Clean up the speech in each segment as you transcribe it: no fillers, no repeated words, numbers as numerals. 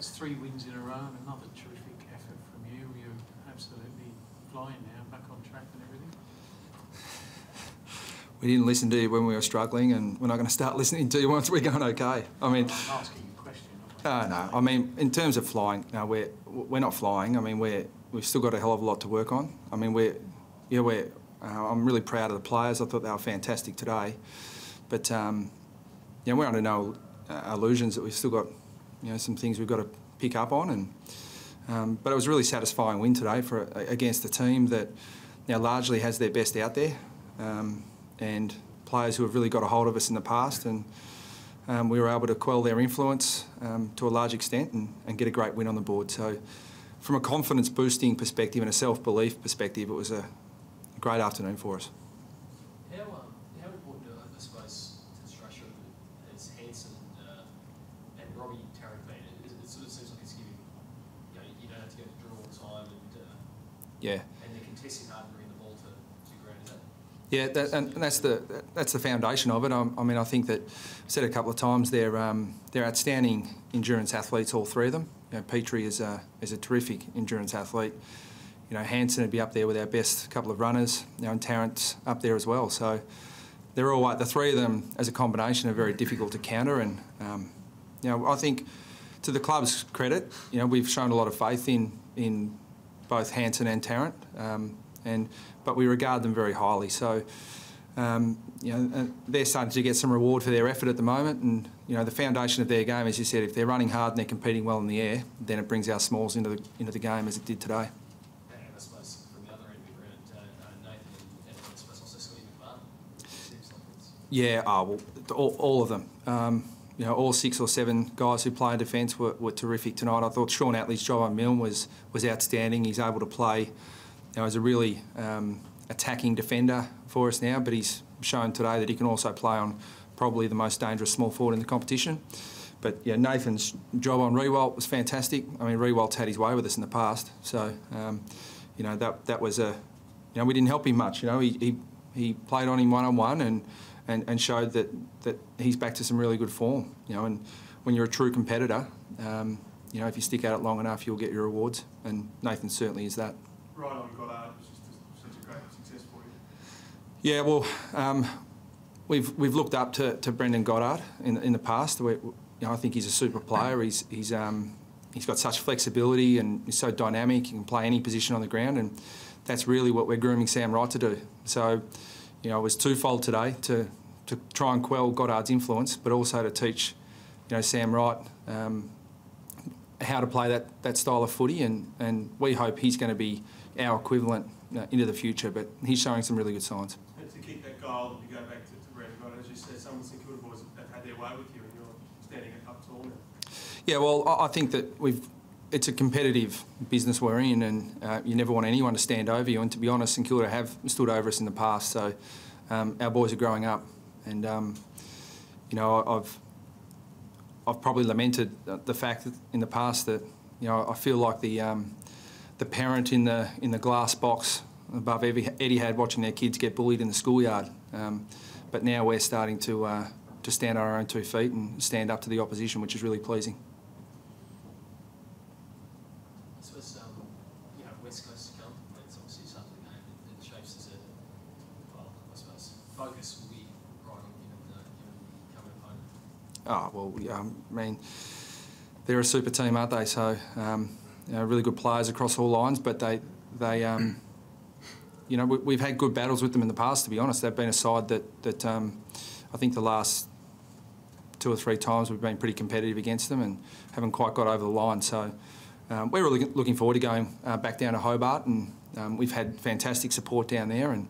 that's 3 wins in a row and another terrific effort from you. You're absolutely flying now, back on track and everything. We didn't listen to you when we were struggling, and we're not going to start listening to you once we're going okay. I mean, I'm asking you a question. No. I mean, in terms of flying, no, we're not flying. I mean, we've still got a hell of a lot to work on. I mean, I'm really proud of the players. I thought they were fantastic today, but we're under no illusions that we've still got some things we've got to pick up on. And but it was a really satisfying win today against a team that largely has their best out there, and players who have really got a hold of us in the past, and we were able to quell their influence to a large extent and get a great win on the board. So from a confidence boosting perspective and a self-belief perspective, it was a great afternoon for us. How important, I suppose, to the structure has Hansen and Robbie Tarrant been? It sort of seems like it's giving, you don't have to go to drill all the time, and they're contesting hard and bringing the ball to ground, is that? Yeah, and that's the foundation of it. I mean, I think that I've said a couple of times they're outstanding endurance athletes, all 3 of them. Petrie is a terrific endurance athlete. Hansen would be up there with our best couple of runners, and Tarrant's up there as well. So they're all right. The 3 of them, as a combination, are very difficult to counter. And I think, to the club's credit, we've shown a lot of faith in both Hansen and Tarrant, but we regard them very highly. So they're starting to get some reward for their effort at the moment. And the foundation of their game, as you said, if they're running hard and they're competing well in the air, then it brings our smalls into the game as it did today. Yeah, well, all of them. All 6 or 7 guys who play in defence were terrific tonight. I thought Sean Atley's job on Milne was outstanding. He's able to play as a really attacking defender for us now, but he's shown today that he can also play on probably the most dangerous small forward in the competition. But Nathan's job on Riewoldt was fantastic. I mean, Riewoldt's had his way with us in the past, so that was we didn't help him much. He played on him one-on-one and showed that he's back to some really good form. And when you're a true competitor, if you stick at it long enough, you'll get your rewards. And Nathan certainly is that. Right on Goddard was just such a great success for you. Yeah, well, we've looked up to Brendan Goddard in the past. I think he's a super player. He's got such flexibility and he's so dynamic. He can play any position on the ground, and that's really what we're grooming Sam Wright to do. So, it was twofold today to try and quell Goddard's influence, but also to teach, Sam Wright how to play that style of footy, and we hope he's going to be our equivalent into the future. But he's showing some really good signs. And to kick that goal, you go back to Brendan Goddard, as you said, some of the St Kilda boys have had their way with you, and you're standing up tall now. Yeah, well, I think that it's a competitive business we're in, and you never want anyone to stand over you. And to be honest, St Kilda have stood over us in the past. So our boys are growing up, and I've probably lamented the fact that in the past that I feel like the parent in the glass box above Etihad watching their kids get bullied in the schoolyard. But now we're starting to stand on our own 2 feet and stand up to the opposition, which is really pleasing. West Coast to come. It's obviously something that shapes as I suppose focus will be right on given coming opponent. I mean, they're a super team, aren't they? So really good players across all lines, but we've had good battles with them in the past. To be honest, they've been a side that I think the last 2 or 3 times we've been pretty competitive against them and haven't quite got over the line. So. We're really looking forward to going back down to Hobart, and we've had fantastic support down there. And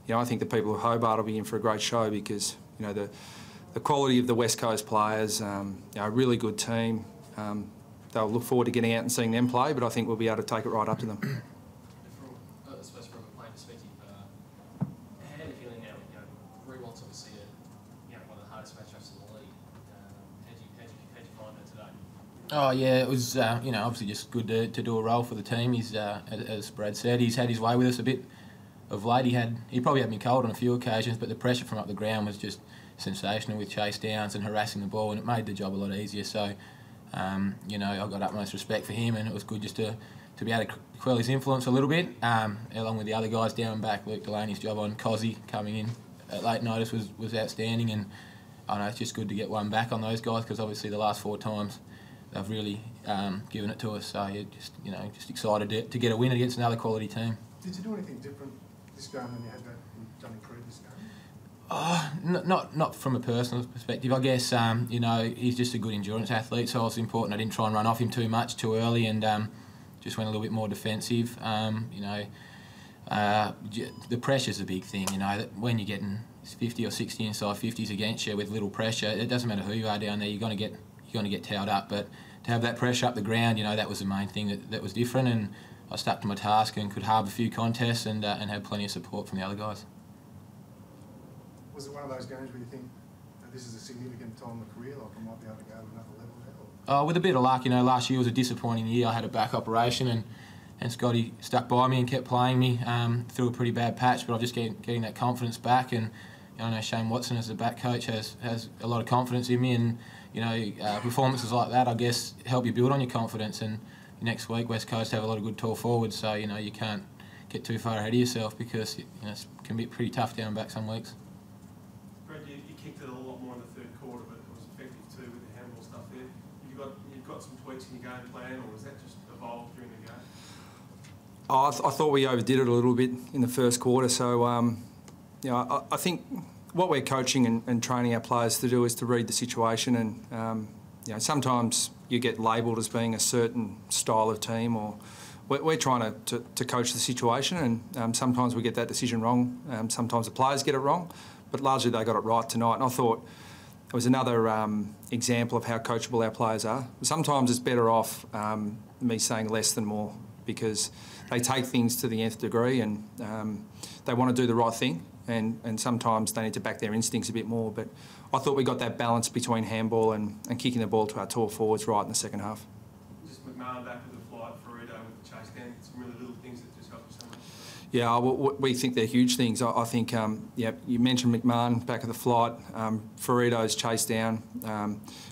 I think the people of Hobart will be in for a great show because the quality of the West Coast players, a really good team. They'll look forward to getting out and seeing them play, but I think we'll be able to take it right up to them. I suppose from a playing perspective, how are you feeling now? Riewoldt's obviously one of the hardest matchups in the league. How'd you find that today? Oh yeah, it was obviously just good to do a role for the team. He's as Brad said, he's had his way with us a bit of late. He probably had me cold on a few occasions, but the pressure from up the ground was just sensational with chase downs and harassing the ball, and it made the job a lot easier. So You know, I got utmost respect for him, and it was good just to be able to quell his influence a little bit, along with the other guys down back. Luke Delaney's job on Cozzy coming in at late notice was outstanding, and I know it's just good to get one back on those guys, because obviously the last 4 times they've really given it to us. So yeah, just excited to get a win against another quality team. Did you do anything different this game than you had done in previous games? Not from a personal perspective. I guess you know, he's just a good endurance athlete, so it was important I didn't try and run off him too much too early, and just went a little bit more defensive. You know, the pressure's a big thing. You know, that when you're getting 50 or 60 inside 50s against you with little pressure, it doesn't matter who you are down there. You're going to get towed up. But to have that pressure up the ground, you know, that was the main thing that was different. And I stuck to my task and could harbour a few contests and had plenty of support from the other guys. Was it one of those games where you think that this is a significant time in the career, like I might be able to go to another level now? With a bit of luck, you know, last year was a disappointing year. I had a back operation, and Scotty stuck by me and kept playing me through a pretty bad patch. But I'm just getting that confidence back, and you know, I know Shane Watson as the back coach has a lot of confidence in me, and you know, performances like that, I guess, help you build on your confidence. And next week, West Coast have a lot of good tall forwards, so you know, you can't get too far ahead of yourself, because you know, it can be pretty tough down back some weeks. Brad, you kicked it a lot more in the third quarter, but it was effective too with the handball stuff there. You've got some tweaks in your game plan, or was that just evolved during the game? I thought we overdid it a little bit in the first quarter. So, you know, I think what we're coaching and training our players to do is to read the situation, and you know, sometimes you get labelled as being a certain style of team, or we're trying to coach the situation, and sometimes we get that decision wrong. Sometimes the players get it wrong, but largely they got it right tonight. And I thought it was another example of how coachable our players are. Sometimes it's better off me saying less than more, because they take things to the nth degree, and they want to do the right thing, and sometimes they need to back their instincts a bit more. But I thought we got that balance between handball and kicking the ball to our tall forwards right in the second half. Just McMahon back with the flight, Ferrito with the chase down, some really little things that just help you so much. Yeah, we think they're huge things. I think, yeah, you mentioned McMahon back of the flight, Ferrito's chase down,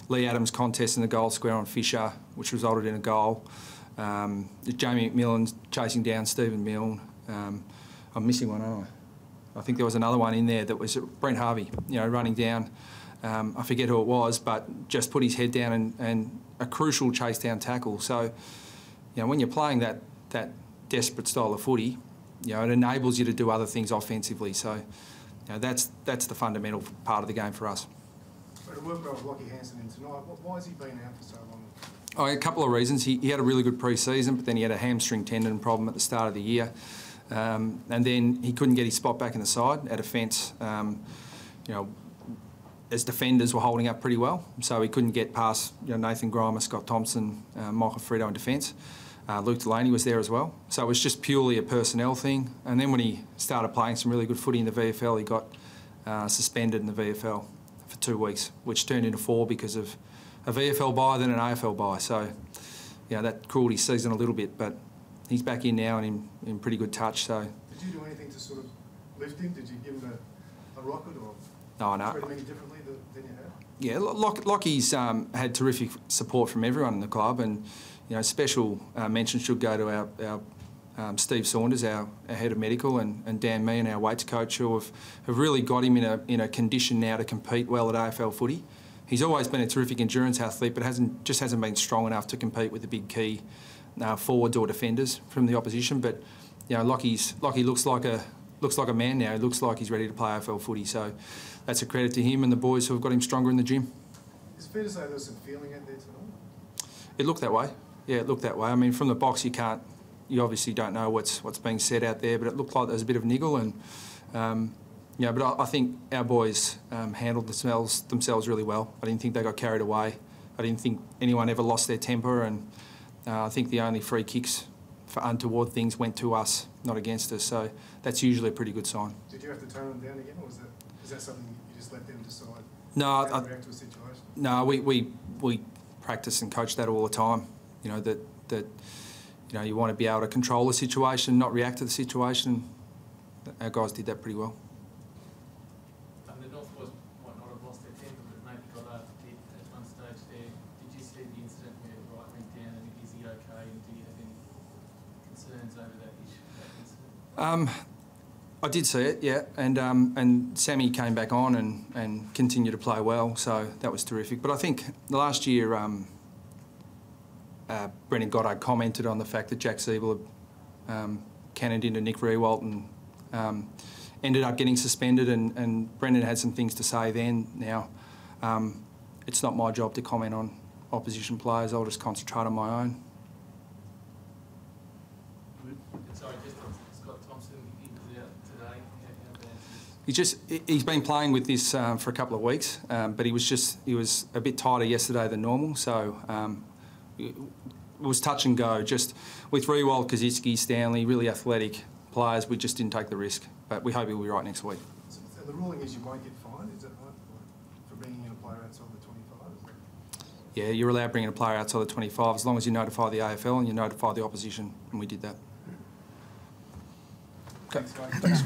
Lee Adams' contest in the goal square on Fisher, which resulted in a goal. Jamie McMillan's chasing down Stephen Milne. I'm missing one, aren't I? I think there was another one in there that was Brent Harvey, you know, running down. I forget who it was, but just put his head down and a crucial chase down tackle. So, you know, when you're playing that desperate style of footy, you know, it enables you to do other things offensively. So, you know, that's the fundamental part of the game for us. But it worked well with Lockie Hansen in tonight. Why has he been out for so long? Oh, a couple of reasons. He had a really good pre-season, but then he had a hamstring tendon problem at the start of the year. And then he couldn't get his spot back in the side at offence. You know, as defenders were holding up pretty well, so he couldn't get past, you know, Nathan Grima, Scott Thompson, Michael Frito in defence. Luke Delaney was there as well. So it was just purely a personnel thing. And then when he started playing some really good footy in the VFL, he got suspended in the VFL for 2 weeks, which turned into 4 because of a VFL bye, then an AFL bye. So, you know, that cooled his season a little bit, but he's back in now and in pretty good touch. So, did you do anything to sort of lift him? Did you give him a rocket, or treat him any differently than you have? Yeah, Lockie's had terrific support from everyone in the club, and you know, special mention should go to our Steve Saunders, our head of medical, and Dan Meehan, our weights coach, who have really got him in a condition now to compete well at AFL footy. He's always been a terrific endurance athlete, but hasn't been strong enough to compete with the big key forwards or defenders from the opposition. But you know, Lockie looks like a man now. He looks like he's ready to play AFL footy. So that's a credit to him and the boys who have got him stronger in the gym. It's fair to say there was some feeling out there tonight. It looked that way. Yeah, it looked that way. I mean, from the box, you obviously don't know what's being said out there, but it looked like there was a bit of niggle, and you know, but I think our boys handled themselves really well. I didn't think they got carried away. I didn't think anyone ever lost their temper, and I think the only free kicks for untoward things went to us, not against us. So that's usually a pretty good sign. Did you have to tone them down again, or is that something you just let them decide? No, how to react to a situation? No, we practice and coach that all the time. You know, that you know, you want to be able to control the situation, not react to the situation. Our guys did that pretty well. The North boys might not have lost their temper, but maybe got over it at one stage there. Did you see the incident I did see it, yeah, and Sammy came back on and continued to play well, so that was terrific. But I think last year, Brendan Goddard commented on the fact that Jack Siebel had cannoned into Nick Riewoldt and ended up getting suspended, and Brendan had some things to say then. Now, it's not my job to comment on opposition players. I'll just concentrate on my own. Sorry, just on Scott Thompson, he was out today. He's been playing with this for a couple of weeks, but he was a bit tighter yesterday than normal, so it was touch and go. Just with Riewoldt, Kaczynski, Stanley, really athletic players, we just didn't take the risk. But we hope he'll be right next week. So the ruling is you won't get fined, is that right, for bringing in a player outside the 25? Yeah, you're allowed bringing a player outside the 25 as long as you notify the AFL and you notify the opposition, and we did that. Okay. Thanks.